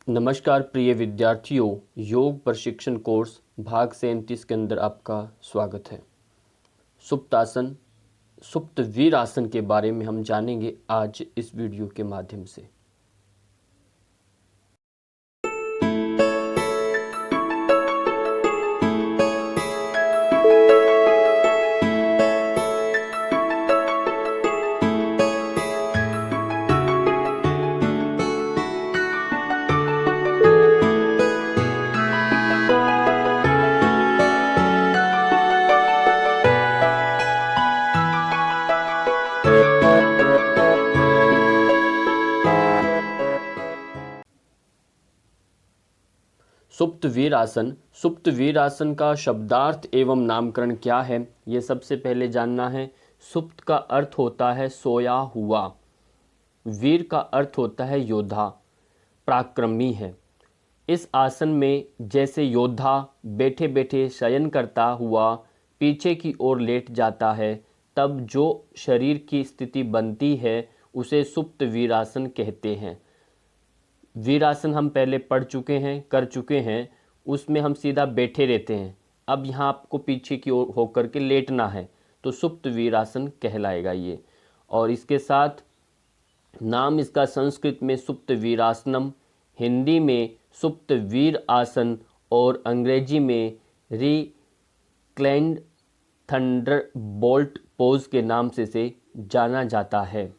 नमस्कार प्रिय विद्यार्थियों, योग प्रशिक्षण कोर्स भाग 37 के अंदर आपका स्वागत है। सुप्तासन, सुप्त वीर आसन के बारे में हम जानेंगे आज इस वीडियो के माध्यम से। सुप्त वीर आसन। सुप्त वीर आसन का शब्दार्थ एवं नामकरण क्या है, ये सबसे पहले जानना है। सुप्त का अर्थ होता है सोया हुआ, वीर का अर्थ होता है योद्धा, पराक्रमी है। इस आसन में जैसे योद्धा बैठे बैठे शयन करता हुआ पीछे की ओर लेट जाता है, तब जो शरीर की स्थिति बनती है उसे सुप्त वीरासन कहते हैं। वीरासन हम पहले पढ़ चुके हैं, कर चुके हैं, उसमें हम सीधा बैठे रहते हैं। अब यहाँ आपको पीछे की ओर होकर के लेटना है, तो सुप्त वीरासन कहलाएगा ये। और इसके साथ नाम इसका संस्कृत में सुप्त वीरासनम, हिंदी में सुप्त वीर आसन और अंग्रेजी में रिक्लाइंड थंडर बोल्ट पोज के नाम से जाना जाता है।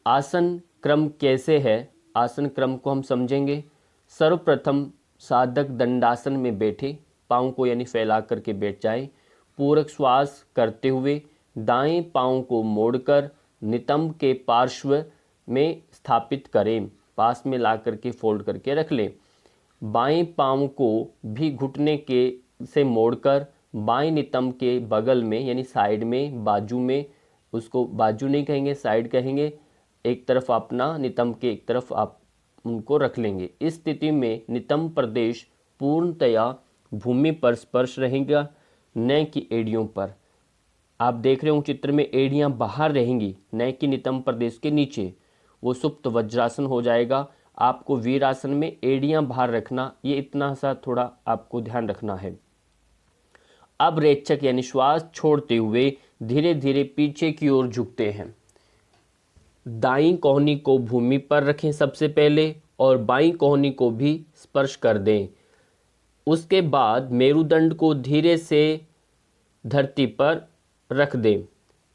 आसन क्रम कैसे है, आसन क्रम को हम समझेंगे। सर्वप्रथम साधक दंडासन में बैठे, पाँव को यानी फैला करके बैठ जाए। पूरक श्वास करते हुए दाएं पाँव को मोड़कर नितंब के पार्श्व में स्थापित करें, पास में ला करके फोल्ड करके रख लें। बाएं पाँव को भी घुटने के से मोड़कर बाएं नितंब के बगल में यानी साइड में, बाजू में, उसको बाजू नहीं कहेंगे, साइड कहेंगे, एक तरफ अपना नितंब के एक तरफ आप उनको रख लेंगे। इस स्थिति में नितंब प्रदेश पूर्णतया भूमि पर स्पर्श रहेगा, न कि एड़ियों पर। आप देख रहे हो चित्र में एड़ियां बाहर रहेंगी, न कि नितंब प्रदेश के नीचे। वो सुप्त वज्रासन हो जाएगा। आपको वीरासन में एड़ियां बाहर रखना, ये इतना सा थोड़ा आपको ध्यान रखना है। अब रेचक यानी श्वास छोड़ते हुए धीरे धीरे पीछे की ओर झुकते हैं। दाईं कोहनी को भूमि पर रखें सबसे पहले और बाईं कोहनी को भी स्पर्श कर दें। उसके बाद मेरुदंड को धीरे से धरती पर रख दें।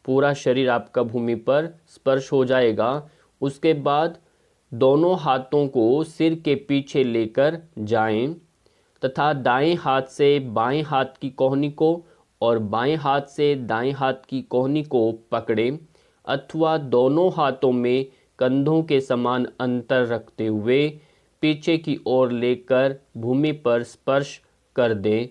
पूरा शरीर आपका भूमि पर स्पर्श हो जाएगा। उसके बाद दोनों हाथों को सिर के पीछे लेकर जाएं तथा दाएं हाथ से बाएं हाथ की कोहनी को और बाएं हाथ से दाएं हाथ की कोहनी को पकड़ें, अथवा दोनों हाथों में कंधों के समान अंतर रखते हुए पीछे की ओर लेकर भूमि पर स्पर्श कर दें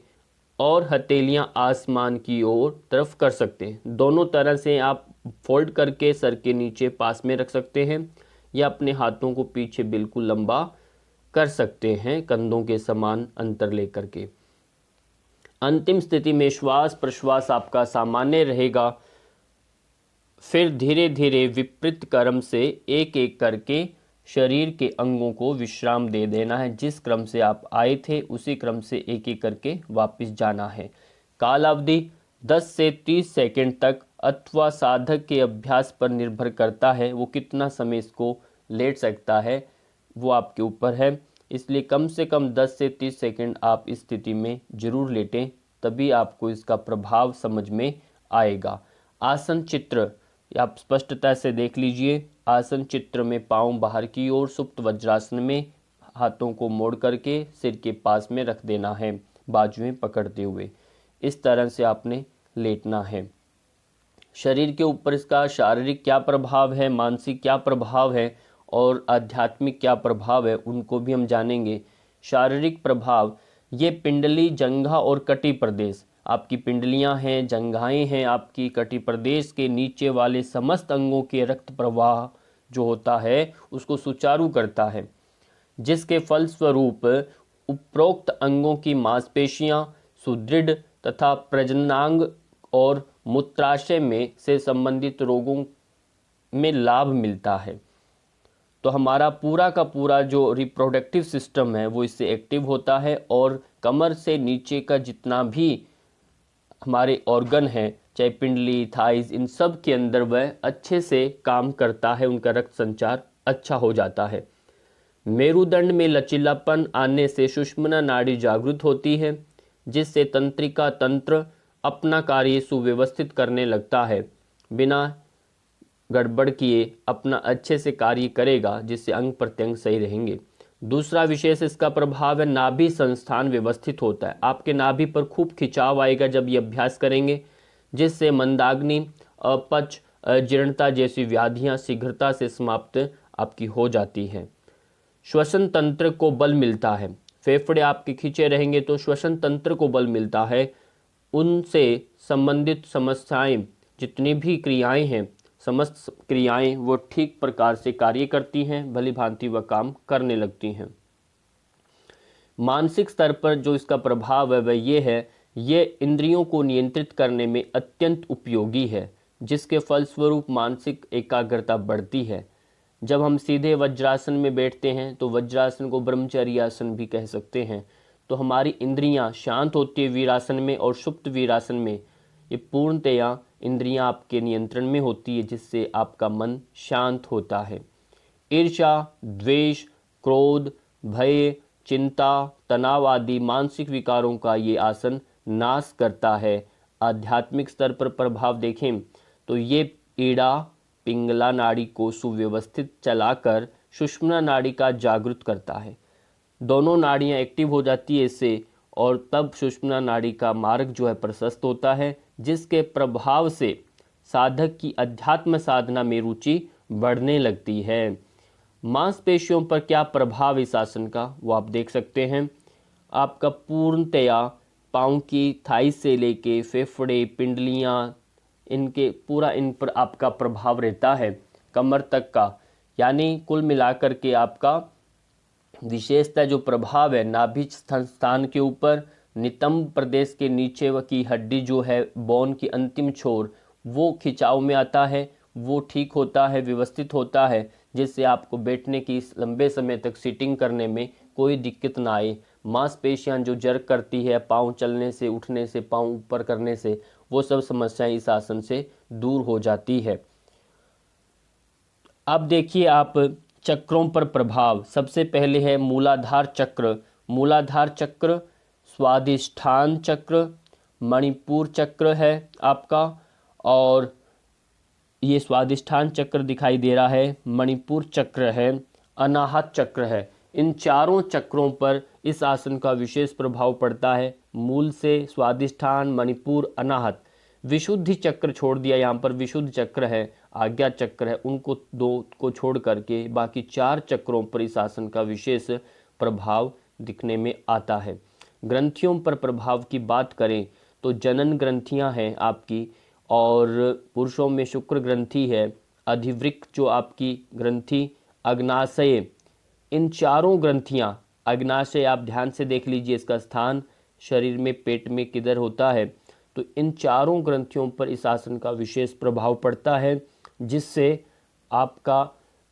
और हथेलियां आसमान की ओर तरफ कर सकते हैं। दोनों तरह से आप फोल्ड करके सर के नीचे पास में रख सकते हैं या अपने हाथों को पीछे बिल्कुल लंबा कर सकते हैं, कंधों के समान अंतर लेकर के। अंतिम स्थिति में श्वास प्रश्वास आपका सामान्य रहेगा। फिर धीरे धीरे विपरीत क्रम से एक एक करके शरीर के अंगों को विश्राम दे देना है। जिस क्रम से आप आए थे उसी क्रम से एक एक करके वापस जाना है। काल अवधि 10 से 30 सेकंड तक अथवा साधक के अभ्यास पर निर्भर करता है, वो कितना समय इसको लेट सकता है वो आपके ऊपर है। इसलिए कम से कम 10 से 30 सेकंड आप इस स्थिति में जरूर लेटें, तभी आपको इसका प्रभाव समझ में आएगा। आसन चित्र आप स्पष्टता से देख लीजिए। आसन चित्र में पाँव बाहर की ओर सुप्त वज्रासन में हाथों को मोड़ करके सिर के पास में रख देना है, बाजुएं पकड़ते हुए। इस तरह से आपने लेटना है। शरीर के ऊपर इसका शारीरिक क्या प्रभाव है, मानसिक क्या प्रभाव है और आध्यात्मिक क्या प्रभाव है, उनको भी हम जानेंगे। शारीरिक प्रभाव, ये पिंडली, जंघा और कटी प्रदेश, आपकी पिंडलियां हैं, जंघाएं हैं, आपकी कटी प्रदेश के नीचे वाले समस्त अंगों के रक्त प्रवाह जो होता है उसको सुचारू करता है, जिसके फलस्वरूप उपरोक्त अंगों की मांसपेशियां सुदृढ़ तथा प्रजननांग और मूत्राशय में से संबंधित रोगों में लाभ मिलता है। तो हमारा पूरा का पूरा जो रिप्रोडक्टिव सिस्टम है वो इससे एक्टिव होता है, और कमर से नीचे का जितना भी हमारे ऑर्गन है, चाहे पिंडली, थाइज, इन सब के अंदर वह अच्छे से काम करता है, उनका रक्त संचार अच्छा हो जाता है। मेरुदंड में लचीलापन आने से सुषुम्ना नाड़ी जागृत होती है, जिससे तंत्रिका तंत्र अपना कार्य सुव्यवस्थित करने लगता है, बिना गड़बड़ किए अपना अच्छे से कार्य करेगा, जिससे अंग प्रत्यंग सही रहेंगे। दूसरा विशेष इसका प्रभाव है नाभि संस्थान व्यवस्थित होता है। आपके नाभि पर खूब खिंचाव आएगा जब ये अभ्यास करेंगे, जिससे मंदाग्नि, अपच, जीर्णता जैसी व्याधियां शीघ्रता से समाप्त आपकी हो जाती हैं। श्वसन तंत्र को बल मिलता है। फेफड़े आपके खींचे रहेंगे तो श्वसन तंत्र को बल मिलता है। उनसे संबंधित समस्याएं, जितनी भी क्रियाएं हैं, समस्त क्रियाएं वो ठीक प्रकार से कार्य करती हैं, भली भांति वह काम करने लगती हैं। मानसिक स्तर पर जो इसका प्रभाव है वह ये है, ये इंद्रियों को नियंत्रित करने में अत्यंत उपयोगी है, जिसके फलस्वरूप मानसिक एकाग्रता बढ़ती है। जब हम सीधे वज्रासन में बैठते हैं तो वज्रासन को ब्रह्मचर्य आसन भी कह सकते हैं, तो हमारी इंद्रियां शांत होती है वीरासन में, और सुप्त वीरासन में ये पूर्णतया इंद्रियां आपके नियंत्रण में होती है, जिससे आपका मन शांत होता है। ईर्ष्या, द्वेष, क्रोध, भय, चिंता, तनाव आदि मानसिक विकारों का ये आसन नाश करता है। आध्यात्मिक स्तर पर प्रभाव देखें तो ये ईड़ा पिंगला नाड़ी को सुव्यवस्थित चलाकर सुषुम्ना नाड़ी का जागृत करता है। दोनों नाड़ियां एक्टिव हो जाती है इससे, और तब सुषुम्ना नाड़ी का मार्ग जो है प्रशस्त होता है, जिसके प्रभाव से साधक की अध्यात्म साधना में रुचि बढ़ने लगती है। मांसपेशियों पर क्या प्रभाव इस आसन का, वो आप देख सकते हैं। आपका पूर्णतया पाँव की थाई से लेके फेफड़े, पिंडलियाँ, इनके पूरा इन पर आपका प्रभाव रहता है, कमर तक का। यानी कुल मिलाकर के आपका विशेषता जो प्रभाव है नाभि स्थान के ऊपर, नितंब प्रदेश के नीचे की हड्डी जो है बोन की अंतिम छोर, वो खिंचाव में आता है, वो ठीक होता है, व्यवस्थित होता है, जिससे आपको बैठने की लंबे समय तक सीटिंग करने में कोई दिक्कत ना आए। मांसपेशियां जो जर्क करती है पाँव चलने से, उठने से, पाँव ऊपर करने से, वो सब समस्याएं इस आसन से दूर हो जाती है। अब देखिए आप चक्रों पर प्रभाव। सबसे पहले है मूलाधार चक्र। मूलाधार चक्र, स्वादिष्ठान चक्र, मणिपुर चक्र है आपका, और ये स्वादिष्ठान चक्र दिखाई दे रहा है, मणिपुर चक्र है, अनाहत चक्र है। इन चारों चक्रों पर इस आसन का विशेष प्रभाव पड़ता है। मूल से स्वादिष्ठान, मणिपुर, अनाहत, विशुद्धि चक्र छोड़ दिया, यहाँ पर विशुद्ध चक्र है, आज्ञा चक्र है, उनको दो को छोड़ करके बाकी चार चक्रों पर इस आसन का विशेष प्रभाव दिखने में आता है। ग्रंथियों पर प्रभाव की बात करें तो जनन ग्रंथियां हैं आपकी, और पुरुषों में शुक्र ग्रंथि है, अधिवृक्क जो आपकी ग्रंथि, अग्नाशय, इन चारों ग्रंथियां, अग्नाशय आप ध्यान से देख लीजिए इसका स्थान शरीर में पेट में किधर होता है, तो इन चारों ग्रंथियों पर इस आसन का विशेष प्रभाव पड़ता है, जिससे आपका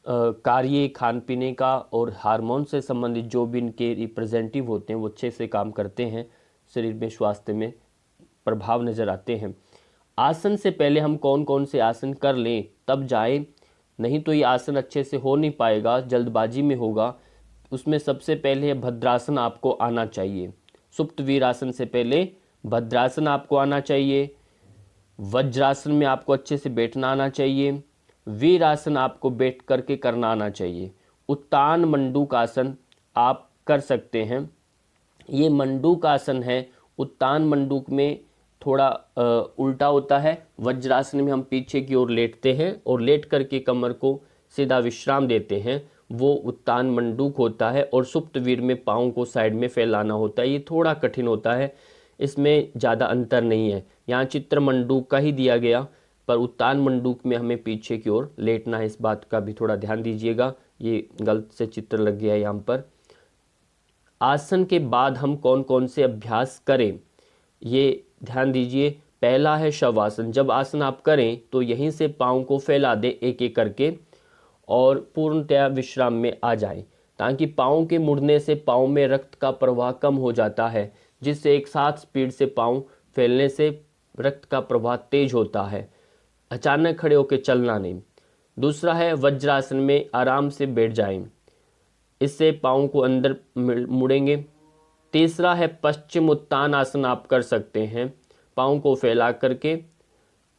कार्य, खान पीने का और हार्मोन से संबंधित जो भी इनके रिप्रेजेंटेटिव होते हैं वो अच्छे से काम करते हैं, शरीर में स्वास्थ्य में प्रभाव नज़र आते हैं। आसन से पहले हम कौन कौन से आसन कर लें तब जाए, नहीं तो ये आसन अच्छे से हो नहीं पाएगा, जल्दबाजी में होगा। उसमें सबसे पहले भद्रासन आपको आना चाहिए। सुप्त वीरासन से पहले भद्रासन आपको आना चाहिए। वज्रासन में आपको अच्छे से बैठना आना चाहिए। वीरासन आपको बैठ करके करना आना चाहिए। उत्तान मंडूक आसन आप कर सकते हैं। ये मंडूक आसन है। उत्तान मंडूक में थोड़ा उल्टा होता है। वज्रासन में हम पीछे की ओर लेटते हैं और लेट करके कमर को सीधा विश्राम देते हैं, वो उत्तान मंडूक होता है। और सुप्त वीर में पाँव को साइड में फैलाना होता है, ये थोड़ा कठिन होता है, इसमें ज़्यादा अंतर नहीं है। यहाँ चित्र मंडूक का ही दिया गया, पर उत्तान मंडूक में हमें पीछे की ओर लेटना है, इस बात का भी थोड़ा ध्यान दीजिएगा, ये गलत से चित्र लग गया है यहाँ पर। आसन के बाद हम कौन कौन से अभ्यास करें ये ध्यान दीजिए। पहला है शवासन। जब आसन आप करें तो यहीं से पाँव को फैला दें एक एक करके, और पूर्णतया विश्राम में आ जाएं, ताकि पाँव के मुड़ने से पाँव में रक्त का प्रवाह कम हो जाता है, जिससे एक साथ स्पीड से पाँव फैलने से रक्त का प्रवाह तेज होता है। अचानक खड़े होकर चलना नहीं। दूसरा है वज्रासन में आराम से बैठ जाएं, इससे पाँव को अंदर मुड़ेंगे। तीसरा है पश्चिम उत्तान आसन आप कर सकते हैं पाँव को फैला करके।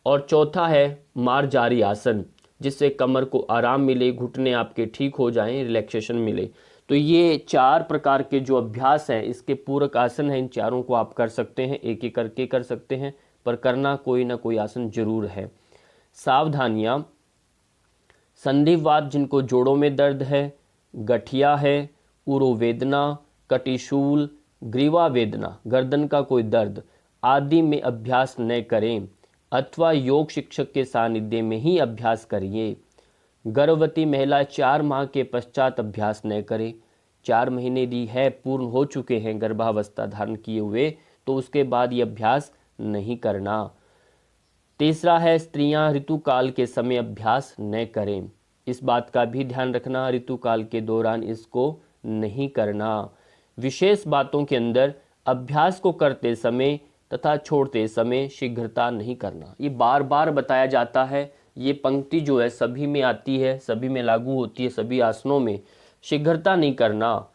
और चौथा है मार्जारी आसन, जिससे कमर को आराम मिले, घुटने आपके ठीक हो जाएं, रिलैक्सेशन मिले। तो ये 4 प्रकार के जो अभ्यास हैं, इसके पूरक आसन हैं, इन चारों को आप कर सकते हैं, एक एक करके कर सकते हैं, पर करना कोई ना कोई आसन जरूर है। सावधानियाँ: संधिवात जिनको जोड़ों में दर्द है, गठिया है, उरो वेदना, कटिशूल, ग्रीवा वेदना, गर्दन का कोई दर्द आदि में अभ्यास न करें, अथवा योग शिक्षक के सानिध्य में ही अभ्यास करिए। गर्भवती महिला 4 माह के पश्चात अभ्यास न करे। 4 महीने दी है, पूर्ण हो चुके हैं गर्भावस्था धारण किए हुए, तो उसके बाद ये अभ्यास नहीं करना। तीसरा है स्त्रियां ऋतुकाल के समय अभ्यास न करें। इस बात का भी ध्यान रखना, ऋतुकाल के दौरान इसको नहीं करना। विशेष बातों के अंदर अभ्यास को करते समय तथा छोड़ते समय शीघ्रता नहीं करना। ये बार बार बताया जाता है, ये पंक्ति जो है सभी में आती है, सभी में लागू होती है, सभी आसनों में। शीघ्रता नहीं करना।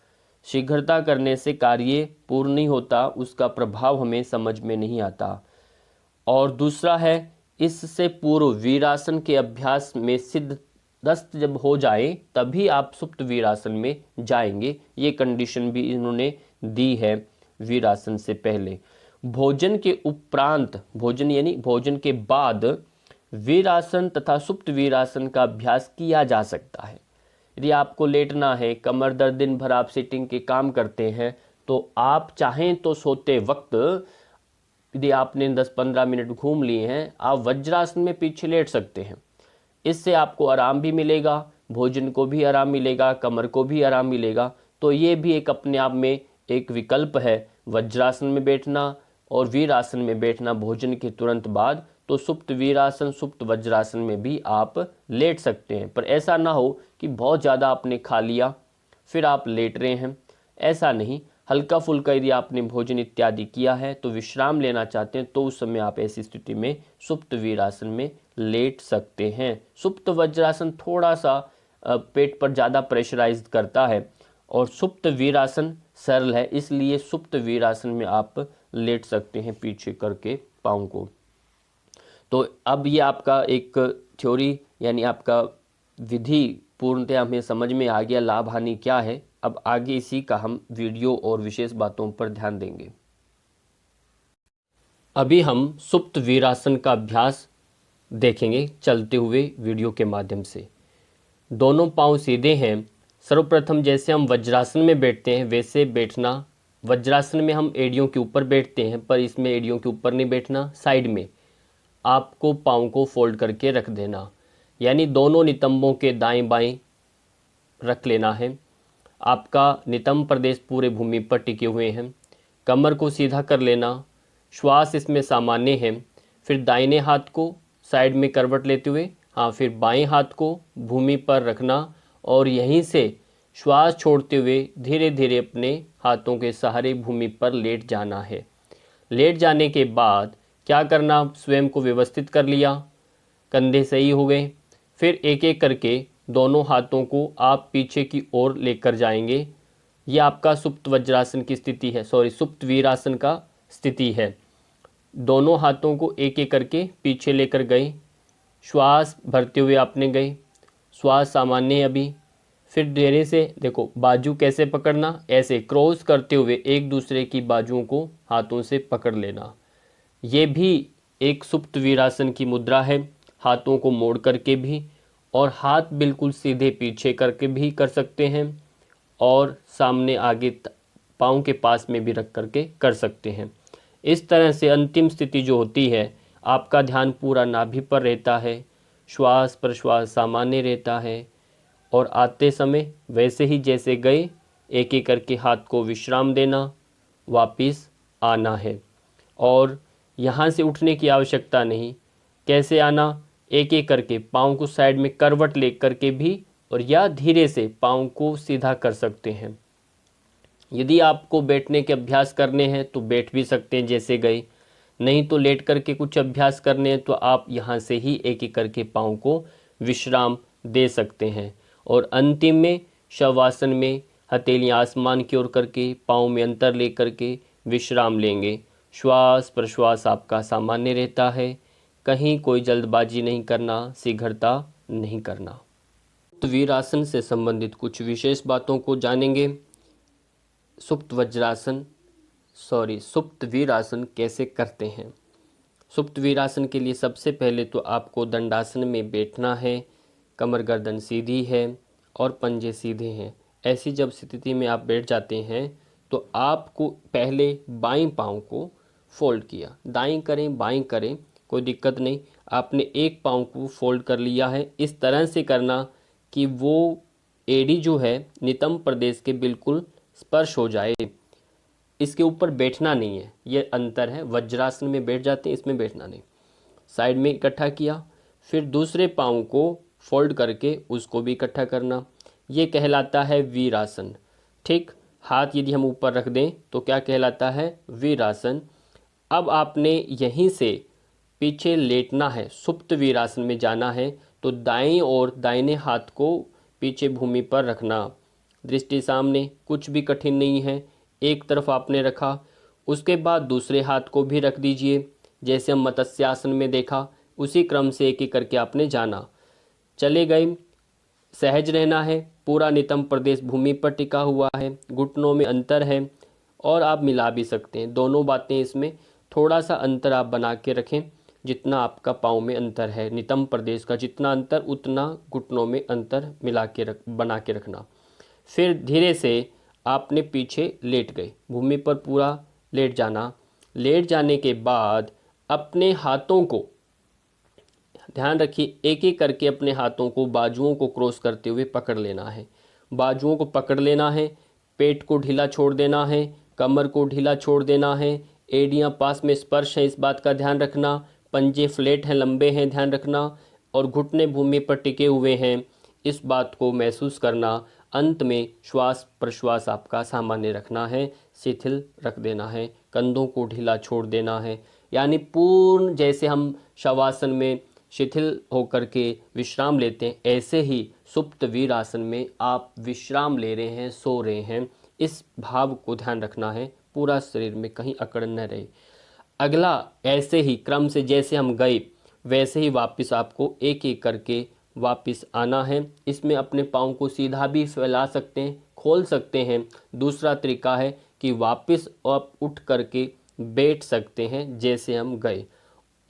शीघ्रता करने से कार्य पूर्ण नहीं होता, उसका प्रभाव हमें समझ में नहीं आता। और दूसरा है इससे पूर्व वीरासन के अभ्यास में सिद्धस्त जब हो जाए तभी आप सुप्त वीरासन में जाएंगे। ये कंडीशन भी इन्होंने दी है वीरासन से पहले। भोजन के उपरांत, भोजन यानी भोजन के बाद वीरासन तथा सुप्त वीरासन का अभ्यास किया जा सकता है। यदि आपको लेटना है, कमर दर्द, दिन भर आप सिटिंग के काम करते हैं, तो आप चाहें तो सोते वक्त यदि आपने 10-15 मिनट घूम लिए हैं, आप वज्रासन में पीछे लेट सकते हैं। इससे आपको आराम भी मिलेगा, भोजन को भी आराम मिलेगा, कमर को भी आराम मिलेगा। तो ये भी एक अपने आप में एक विकल्प है, वज्रासन में बैठना और वीरासन में बैठना भोजन के तुरंत बाद। तो सुप्त वीरासन, सुप्त वज्रासन में भी आप लेट सकते हैं, पर ऐसा ना हो कि बहुत ज़्यादा आपने खा लिया फिर आप लेट रहे हैं, ऐसा नहीं। हल्का फुल्का यदि आपने भोजन इत्यादि किया है तो विश्राम लेना चाहते हैं, तो उस समय आप ऐसी स्थिति में सुप्त वीरासन में लेट सकते हैं। सुप्त वज्रासन थोड़ा सा पेट पर ज़्यादा प्रेशराइज करता है और सुप्त वीरासन सरल है, इसलिए सुप्त वीरासन में आप लेट सकते हैं पीछे करके पाँव को। तो अब ये आपका एक थ्योरी यानी आपका विधि पूर्णतः हमें समझ में आ गया, लाभ हानि क्या है। अब आगे इसी का हम वीडियो और विशेष बातों पर ध्यान देंगे। अभी हम सुप्त वीरासन का अभ्यास देखेंगे चलते हुए वीडियो के माध्यम से। दोनों पांव सीधे हैं। सर्वप्रथम जैसे हम वज्रासन में बैठते हैं वैसे बैठना। वज्रासन में हम एड़ियों के ऊपर बैठते हैं, पर इसमें एड़ियों के ऊपर नहीं बैठना, साइड में आपको पाँव को फोल्ड करके रख देना, यानी दोनों नितंबों के दाएं बाएं रख लेना है। आपका नितंब प्रदेश पूरे भूमि पर टिके हुए हैं। कमर को सीधा कर लेना, श्वास इसमें सामान्य है। फिर दाहिने हाथ को साइड में करवट लेते हुए फिर बाएं हाथ को भूमि पर रखना और यहीं से श्वास छोड़ते हुए धीरे धीरे अपने हाथों के सहारे भूमि पर लेट जाना है। लेट जाने के बाद क्या करना, स्वयं को व्यवस्थित कर लिया, कंधे सही हो गए। फिर एक एक करके दोनों हाथों को आप पीछे की ओर लेकर जाएंगे। ये आपका सुप्त वज्रासन की स्थिति है, सुप्त वीरासन का स्थिति है। दोनों हाथों को एक एक करके पीछे लेकर गए, श्वास भरते हुए आपने गए, श्वास सामान्य है अभी। फिर धीरे से देखो बाजू कैसे पकड़ना, ऐसे क्रॉस करते हुए एक दूसरे की बाजुओं को हाथों से पकड़ लेना। ये भी एक सुप्त वीरासन की मुद्रा है, हाथों को मोड़ करके भी और हाथ बिल्कुल सीधे पीछे करके भी कर सकते हैं और सामने आगे पाँव के पास में भी रख करके कर सकते हैं। इस तरह से अंतिम स्थिति जो होती है, आपका ध्यान पूरा नाभि पर रहता है, श्वास प्रश्वास सामान्य रहता है और आते समय वैसे ही जैसे गए एक एक करके हाथ को विश्राम देना, वापिस आना है और यहाँ से उठने की आवश्यकता नहीं। कैसे आना, एक एक करके पाँव को साइड में करवट ले करके भी और या धीरे से पाँव को सीधा कर सकते हैं। यदि आपको बैठने के अभ्यास करने हैं तो बैठ भी सकते हैं जैसे गए, नहीं तो लेट करके कुछ अभ्यास करने हैं तो आप यहाँ से ही एक एक करके पाँव को विश्राम दे सकते हैं। और अंतिम में शवासन में हथेलियाँ आसमान की ओर करके पाँव में अंतर ले करके विश्राम लेंगे। श्वास प्रश्वास आपका सामान्य रहता है, कहीं कोई जल्दबाजी नहीं करना, शीघ्रता नहीं करना। वीरासन से संबंधित कुछ विशेष बातों को जानेंगे। सुप्त वीरासन कैसे करते हैं। सुप्त वीरासन के लिए सबसे पहले तो आपको दंडासन में बैठना है, कमर गर्दन सीधी है और पंजे सीधे हैं। ऐसी जब स्थिति में आप बैठ जाते हैं तो आपको पहले बाएं पाँव को फोल्ड किया, दाएं करें बाएं करें कोई दिक्कत नहीं, आपने एक पाँव को फोल्ड कर लिया है। इस तरह से करना कि वो एड़ी जो है नितंब प्रदेश के बिल्कुल स्पर्श हो जाए, इसके ऊपर बैठना नहीं है, ये अंतर है। वज्रासन में बैठ जाते हैं, इसमें बैठना नहीं। साइड में इकट्ठा किया, फिर दूसरे पाँव को फोल्ड करके उसको भी इकट्ठा करना, ये कहलाता है वीरासन। ठीक, हाथ यदि हम ऊपर रख दें तो क्या कहलाता है, वीरासन। अब आपने यहीं से पीछे लेटना है, सुप्त वीरासन में जाना है तो दाएं और दाहिने हाथ को पीछे भूमि पर रखना, दृष्टि सामने, कुछ भी कठिन नहीं है। एक तरफ आपने रखा, उसके बाद दूसरे हाथ को भी रख दीजिए, जैसे हम मत्स्यासन में देखा उसी क्रम से एक एक करके आपने जाना। चले गए, सहज रहना है, पूरा नितंब प्रदेश भूमि पर टिका हुआ है, घुटनों में अंतर है, और आप मिला भी सकते हैं दोनों बातें। इसमें थोड़ा सा अंतर आप बना के रखें, जितना आपका पाँव में अंतर है, नितंब प्रदेश का जितना अंतर उतना घुटनों में अंतर मिला के बना के रखना। फिर धीरे से आपने पीछे लेट गए, भूमि पर पूरा लेट जाना। लेट जाने के बाद अपने हाथों को, ध्यान रखिए, एक एक करके अपने हाथों को बाजुओं को क्रॉस करते हुए पकड़ लेना है। बाजुओं को पकड़ लेना है, पेट को ढीला छोड़ देना है, कमर को ढीला छोड़ देना है, एड़ियाँ पास में स्पर्श है इस बात का ध्यान रखना, पंजे फ्लैट हैं, लंबे हैं, ध्यान रखना, और घुटने भूमि पर टिके हुए हैं, इस बात को महसूस करना। अंत में श्वास प्रश्वास आपका सामान्य रखना है, शिथिल रख देना है, कंधों को ढीला छोड़ देना है, यानी पूर्ण जैसे हम शवासन में शिथिल होकर के विश्राम लेते हैं, ऐसे ही सुप्त वीरासन में आप विश्राम ले रहे हैं, सो रहे हैं, इस भाव को ध्यान रखना है, पूरा शरीर में कहीं अकड़ न रहे। अगला ऐसे ही क्रम से जैसे हम गए वैसे ही वापस आपको एक एक करके वापस आना है। इसमें अपने पाँव को सीधा भी फैला सकते हैं, खोल सकते हैं। दूसरा तरीका है कि वापस आप उठ करके बैठ सकते हैं जैसे हम गए,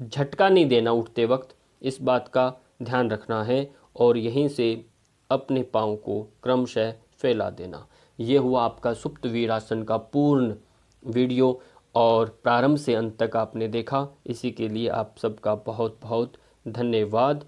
झटका नहीं देना उठते वक्त, इस बात का ध्यान रखना है, और यहीं से अपने पाँव को क्रमशः फैला देना। ये हुआ आपका सुप्त वीरासन का पूर्ण वीडियो, और प्रारंभ से अंत तक आपने देखा, इसी के लिए आप सबका बहुत बहुत धन्यवाद।